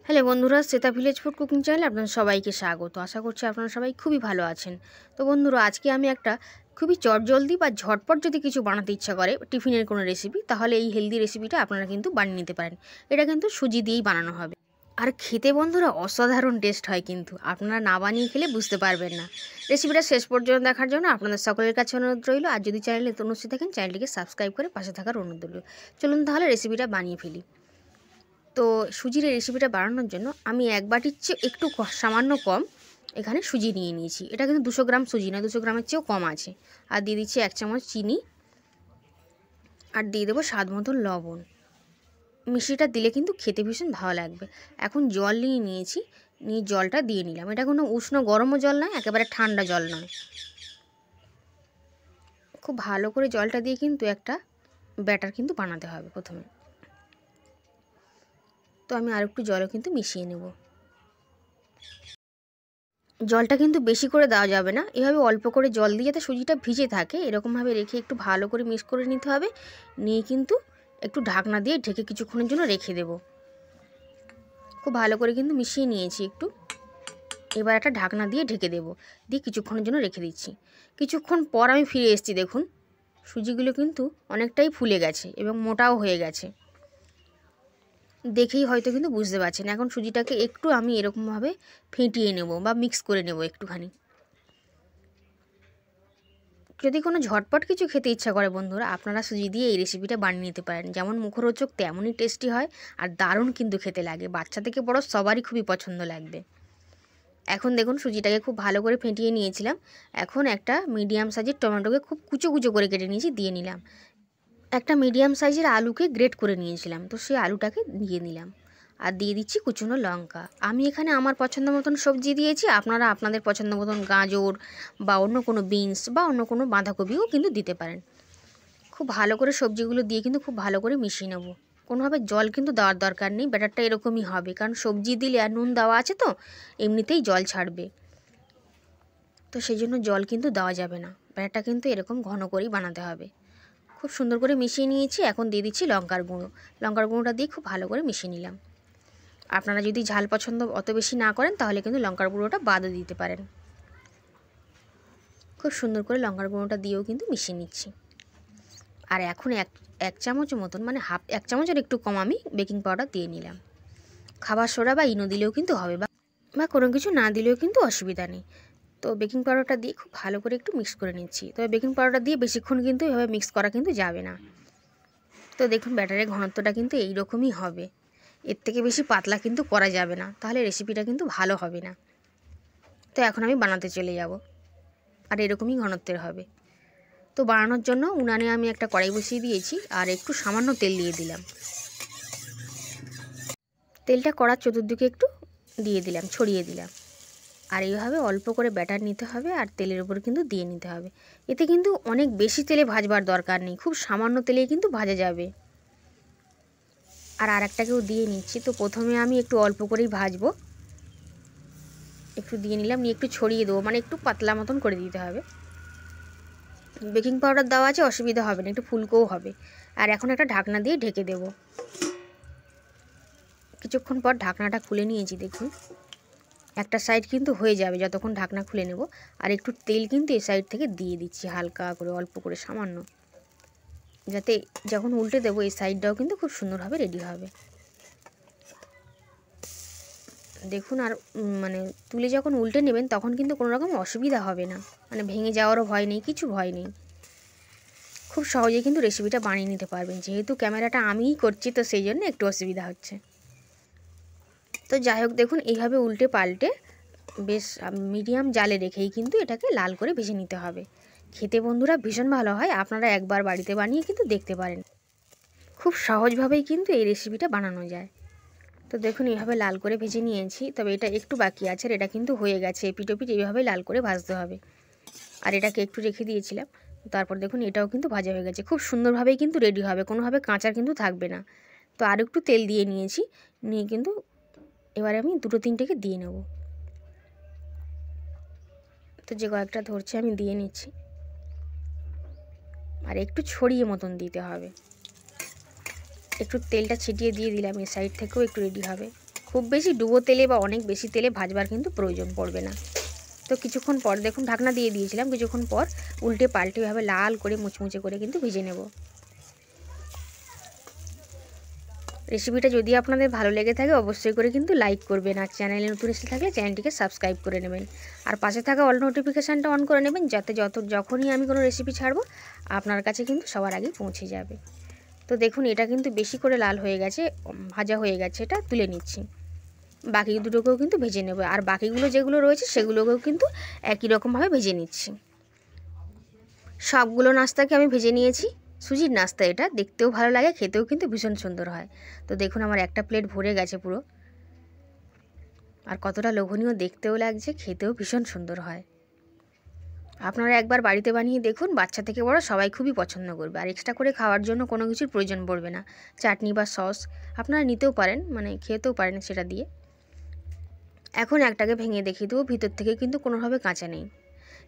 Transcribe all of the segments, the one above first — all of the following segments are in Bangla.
হ্যালো বন্ধুরা, শ্বেতা ভিলেজ ফুড কুকিং চ্যানেলে আপনাদের সবাইকে স্বাগত। আশা করছি আপনারা সবাই খুবই ভালো আছেন। তো বন্ধুরা, আজকে আমি একটা খুবই চটজলদি বা ঝটপট যদি কিছু বানাতে ইচ্ছা করে টিফিনের কোনো রেসিপি, তাহলে এই হেলদি রেসিপিটা আপনারা কিন্তু বানিয়ে নিতে পারেন। এটা কিন্তু সুজি দিয়েই বানানো হবে, আর খেতে বন্ধুরা অসাধারণ টেস্ট হয়। কিন্তু আপনারা না বানিয়ে খেলে বুঝতে পারবেন না। রেসিপিটা শেষ পর্যন্ত দেখার জন্য আপনাদের সকলের কাছে অনুরোধ রইল। আর যদি চ্যানেলে নতুন এসে থাকেন, চ্যানেলটিকে সাবস্ক্রাইব করে পাশে থাকার অনুরোধ রইল। চলুন তাহলে রেসিপিটা বানিয়ে ফেলি। তো সুজির এই রেসিপিটা বানানোর জন্য আমি এক বাটির চেয়ে একটু সামান্য কম এখানে সুজি নিয়ে নিয়েছি। এটা কিন্তু 200 গ্রাম সুজি না, 200 গ্রামের চেয়েও কম আছে। আর দিয়ে দিচ্ছি 1 চামচ চিনি, আর দিয়ে দেবো স্বাদ মতন লবণ। মিষ্টিটা দিলে কিন্তু খেতে ভীষণ ভালো লাগবে। এখন জল নিয়ে নিয়েছি, নিয়ে জলটা দিয়ে নিলাম। এটা কোনো উষ্ণ গরমও জল নয়, একেবারে ঠান্ডা জল নয়। খুব ভালো করে জলটা দিয়ে কিন্তু একটা ব্যাটার কিন্তু বানাতে হবে প্রথমে। তো আমি আর একটু জলও কিন্তু মিশিয়ে নেব। জলটা কিন্তু বেশি করে দেওয়া যাবে না, এভাবে অল্প করে জল দিয়ে যাতে সুজিটা ভিজে থাকে এরকমভাবে রেখে একটু ভালো করে মিক্স করে নিতে হবে। নিয়ে কিন্তু একটু ঢাকনা দিয়ে ঢেকে কিছুক্ষণের জন্য রেখে দেব। খুব ভালো করে কিন্তু মিশিয়ে নিয়েছি একটু। এবার একটা ঢাকনা দিয়ে ঢেকে দেব, দিয়ে কিছুক্ষণের জন্য রেখে দিচ্ছি। কিছুক্ষণ পর আমি ফিরে এসেছি। দেখুন সুজিগুলো কিন্তু অনেকটাই ফুলে গেছে এবং মোটাও হয়ে গেছে। দেখেই হয়তো কিন্তু বুঝতে পারছেন। এখন সুজিটাকে একটু আমি এরকমভাবে ফেটিয়ে নেব বা মিক্স করে নেব একটুখানি। যদি কোনো ঝটপট কিছু খেতে ইচ্ছা করে বন্ধুরা, আপনারা সুজি দিয়ে এই রেসিপিটা বানিয়ে নিতে পারেন। যেমন মুখরোচক তেমনই টেস্টি হয়, আর দারুণ কিন্তু খেতে লাগে। বাচ্চা থেকে বড় সবারই খুবই পছন্দ লাগবে। এখন দেখুন সুজিটাকে খুব ভালো করে ফেটিয়ে নিয়েছিলাম। এখন একটা মিডিয়াম সাইজের টমেটোকে খুব কুচো কুচো করে কেটে নিয়েছি, দিয়ে নিলাম। একটা মিডিয়াম সাইজের আলুকে গ্রেট করে নিয়েছিলাম, তো সেই আলুটাকে দিয়ে নিলাম। আর দিয়ে দিচ্ছি কুচনো লঙ্কা। আমি এখানে আমার পছন্দ মতন সবজি দিয়েছি, আপনারা আপনাদের পছন্দ মতন গাজর বা অন্য কোনো বিনস বা অন্য কোনো বাঁধাকপিও কিন্তু দিতে পারেন। খুব ভালো করে সবজিগুলো দিয়ে কিন্তু খুব ভালো করে মিশিয়ে নেব। কোনোভাবে জল কিন্তু দেওয়ার দরকার নেই, ব্যাটারটা এরকমই হবে, কারণ সবজি দিলে আর নুন দেওয়া আছে তো এমনিতেই জল ছাড়বে। তো সেই জন্য জল কিন্তু দেওয়া যাবে না, ব্যাটারটা কিন্তু এরকম ঘন করেই বানাতে হবে। খুব সুন্দর করে মিশিয়ে নিয়েছি। এখন দিয়ে দিচ্ছি লঙ্কার গুঁড়ো। লঙ্কার গুঁড়োটা দিয়ে খুব ভালো করে মিশিয়ে নিলাম। আপনারা যদি ঝাল পছন্দ অত বেশি না করেন, তাহলে কিন্তু লঙ্কার গুঁড়োটা বাদও দিতে পারেন। খুব সুন্দর করে লঙ্কার গুঁড়োটা দিয়েও কিন্তু মিশিয়ে নিচ্ছি। আর এখন এক চামচ মতন, মানে এক চামচের একটু কম আমি বেকিং পাউডার দিয়ে নিলাম। খাবার সোডা বা ইনো দিলেও কিন্তু হবে, বা কোনো কিছু না দিলেও কিন্তু অসুবিধা নেই। তো বেকিং পাউডারটা দিয়ে খুব ভালো করে একটু মিক্স করে নিচ্ছি। তবে বেকিং পাউডার দিয়ে বেশিক্ষণ কিন্তু এভাবে মিক্স করা কিন্তু যাবে না। তো দেখুন ব্যাটারের ঘনত্বটা কিন্তু এই রকমই হবে। এর থেকে বেশি পাতলা কিন্তু করা যাবে না, তাহলে রেসিপিটা কিন্তু ভালো হবে না। তো এখন আমি বানাতে চলে যাব। আর এরকমই ঘনত্বের হবে। তো বানানোর জন্য উনানে আমি একটা কড়াই বসিয়ে দিয়েছি, আর একটু সামান্য তেল দিয়ে দিলাম। তেলটা কড়ার চতুর্দিকে একটু দিয়ে দিলাম, ছড়িয়ে দিলাম। আর এইভাবে অল্প করে ব্যাটার নিতে হবে, আর তেলের উপর কিন্তু দিয়ে নিতে হবে। এতে কিন্তু অনেক বেশি তেলে ভাজবার দরকার নেই, খুব সামান্য তেলেই কিন্তু ভাজা যাবে। আর আরেকটাকেও দিয়ে নিচ্ছি। তো প্রথমে আমি একটু অল্প করেই ভাজবো। একটু দিয়ে নিলাম, নিয়ে একটু ছড়িয়ে দেবো, মানে একটু পাতলা মতন করে দিতে হবে। বেকিং পাউডার দেওয়া আছে, অসুবিধা হবে না, একটু ফুলকোও হবে। আর এখন একটা ঢাকনা দিয়ে ঢেকে দেব। কিছুক্ষণ পর ঢাকনাটা খুলে নিয়েছি। দেখুন একটা সাইড কিন্তু হয়ে যাবে যতক্ষণ ঢাকনা খুলে নেব। আর একটু তেল কিন্তু এই সাইড থেকে দিয়ে দিচ্ছি, হালকা করে, অল্প করে, সামান্য, যাতে যখন উল্টে দেবো এই সাইডটাও কিন্তু খুব সুন্দরভাবে রেডি হবে। দেখুন, আর মানে তুলে যখন উল্টে নেবেন তখন কিন্তু কোনো রকম অসুবিধা হবে না, মানে ভেঙে যাওয়ারও ভয় নেই, কিছু ভয় নেই। খুব সহজে কিন্তু রেসিপিটা বানিয়ে নিতে পারবেন। যেহেতু ক্যামেরাটা আমিই করছি, তো সেই জন্য একটু অসুবিধা হচ্ছে। তো যাই হোক, দেখুন এইভাবে উল্টে পাল্টে বেশ মিডিয়াম জালে রেখেই কিন্তু এটাকে লাল করে ভেজে নিতে হবে। খেতে বন্ধুরা ভীষণ ভালো হয়, আপনারা একবার বাড়িতে বানিয়ে কিন্তু দেখতে পারেন। খুব সহজভাবেই কিন্তু এই রেসিপিটা বানানো যায়। তো দেখুন এইভাবে লাল করে ভেজে নিয়েছি, তবে এটা একটু বাকি আছে। আর এটা কিন্তু হয়ে গেছে, এপিটোপিট এইভাবেই লাল করে ভাজতে হবে। আর এটাকে একটু রেখে দিয়েছিলাম। তারপর দেখুন এটাও কিন্তু ভাজা হয়ে গেছে, খুব সুন্দরভাবেই কিন্তু রেডি হবে, কোনোভাবে কাঁচা কিন্তু থাকবে না। তো আর একটু তেল দিয়ে নিয়েছি, নিয়ে কিন্তু এবারে আমি দুটো তিনটেকে দিয়ে নেব। তো যে কয়েকটা ধরছে আমি দিয়ে নিচ্ছি। আর একটু ছড়িয়ে মতন দিতে হবে, একটু তেলটা ছিটিয়ে দিয়ে দিলাম। এই সাইড থেকেও একটু রেডি হবে। খুব বেশি ডুবো তেলে বা অনেক বেশি তেলে ভাজবার কিন্তু প্রয়োজন পড়বে না। তো কিছুক্ষণ পর দেখুন ঢাকনা দিয়ে দিয়েছিলাম, কিছুক্ষণ পর উল্টে পাল্টে এভাবে লাল করে মুচমুচে করে কিন্তু ভেজে নেব। রেসিপিটা যদি আপনাদের ভালো লেগে থাকে অবশ্যই করে কিন্তু লাইক করবেন, আর চ্যানেলে নতুন এসে থাকলে চ্যানেলটিকে সাবস্ক্রাইব করে নেবেন, আর পাশে থাকা অল নোটিফিকেশানটা অন করে নেবেন, যাতে যখনই আমি কোনো রেসিপি ছাড়বো আপনার কাছে কিন্তু সবার আগে পৌঁছে যাবে। তো দেখুন এটা কিন্তু বেশি করে লাল হয়ে গেছে, ভাজা হয়ে গেছে, এটা তুলে নিচ্ছি। বাকি দুটোকেও কিন্তু ভেজে নেব, আর বাকিগুলো যেগুলো রয়েছে সেগুলোকেও কিন্তু একই রকমভাবে ভেজে নিচ্ছি। সবগুলো নাস্তাকে আমি ভেজে নিয়েছি। সুজির নাস্তা এটা, দেখতেও ভালো লাগে, খেতেও কিন্তু ভীষণ সুন্দর হয়। তো দেখুন আমার একটা প্লেট ভরে গেছে পুরো, আর কতটা লোভনীয় দেখতেও লাগছে, খেতেও ভীষণ সুন্দর হয়। আপনারা একবার বাড়িতে বানিয়ে দেখুন, বাচ্চা থেকে বড় সবাই খুবই পছন্দ করবে, আর এক্সট্রা করে খাওয়ার জন্য কোনো কিছুর প্রয়োজন পড়বে না। চাটনি বা সস আপনারা নিতেও পারেন, মানে খেতেও পারেন সেটা দিয়ে। এখন একটাকে ভেঙে দেখিয়ে দেবো, ভিতর থেকে কিন্তু কোনোভাবে কাঁচা নেই।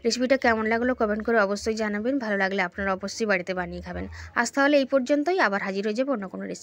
রেসিপিটা কেমন লাগলো কমেন্ট করে অবশ্যই জানাবেন, ভালো লাগলে আপনারা অবশ্যই বাড়িতে বানিয়ে খাবেন। আজ তাহলে এই পর্যন্তই, আবার হাজির হয়ে যাবো অন্য কোনো রেসিপি।